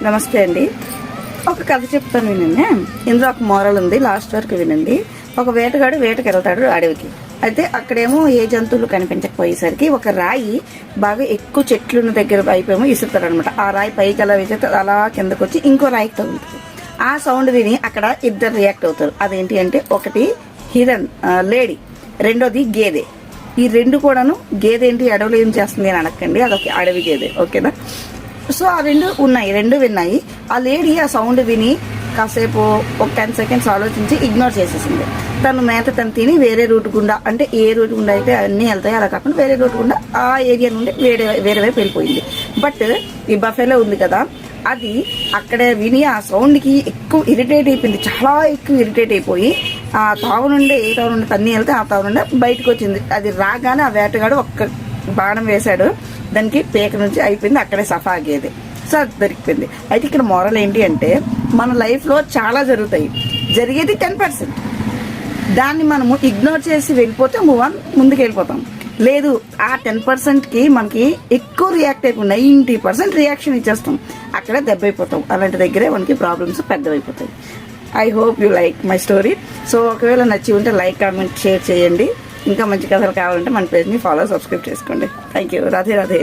నమస్తే అండి. ఒక కథ చెప్తాను వినండి. ఇందులో ఒక మోరల్ ఉంది, లాస్ట్ వరకు వినండి. ఒక వేటగాడు వేటకి వెళ్తాడు అడవికి. అయితే అక్కడేమో ఏ జంతువులు కనిపించకపోయేసరికి ఒక రాయి బాగా ఎక్కువ చెట్లున్న దగ్గర వైపేమో ఇసురుతాడు అనమాట. ఆ రాయి పైకి అలా వేసేస్తే అలా కిందకు వచ్చి ఇంకో రాయికి తగులుతుంది. ఆ సౌండ్ విని అక్కడ ఇద్దరు రియాక్ట్ అవుతారు. అదేంటి అంటే ఒకటి హిరన్ లేడీ, రెండోది గేదె. ఈ రెండు కూడాను గేదె ఏంటి అడవిలో ఏం చేస్తుంది అని అడగండి, అదొక అడవి గేదె. ఓకేనా? సో ఆ రెండు విన్నాయి. ఆ లేడీ ఆ సౌండ్ విని కాసేపు ఒక 10 seconds ఆలోచించి ఇగ్నోర్ చేసేసింది. తను మేత తను తిని వేరే రూట్ గుండా, అంటే ఏ రూట్ గుండా అయితే అన్నీ వెళ్తాయి అలా కాకుండా వేరే రూట్ గుండా ఆ ఏరియా నుండి వేరే వైపు వెళ్ళిపోయింది. బట్ ఈ బఫెలో ఉంది కదా, అది అక్కడ విని ఆ సౌండ్కి ఎక్కువ ఇరిటేట్ అయిపోయింది, చాలా ఎక్కువ ఇరిటేట్ అయిపోయి ఆ తావు నుండి ఏ తావు నుండి తన్ని వెళ్తే ఆ తావు నుండి బయటకు వచ్చింది. అది రాగానే ఆ వేటగాడు ఒక్క బాణం వేశాడు, దానికి పేక నుంచి అయిపోయింది, అక్కడే సఫా ఆగేది. సో అది దొరికిపోయింది. అయితే ఇక్కడ మోరల్ ఏంటి అంటే, మన లైఫ్లో చాలా జరుగుతాయి, జరిగేది 10%. దాన్ని మనము ఇగ్నోర్ చేసి వెళ్ళిపోతే ముందుకు వెళ్ళిపోతాం. లేదు, ఆ 10%కి మనకి ఎక్కువ రియాక్ట్ అయిపోయి 90% రియాక్షన్ ఇచ్చేస్తాం, అక్కడే దెబ్బ అయిపోతాం. అలాంటి దగ్గరే మనకి ప్రాబ్లమ్స్ పెద్దవైపోతాయి. I hope you like my story. So ఒకవేళ నచ్చి ఉంటే లైక్, కామెంట్, షేర్ చేయండి. ఇంకా మంచి కథలు కావాలంటే మన పేజ్ని ఫాలో, సబ్స్క్రైబ్ చేసుకోండి. Thank you. రాధే రాధే.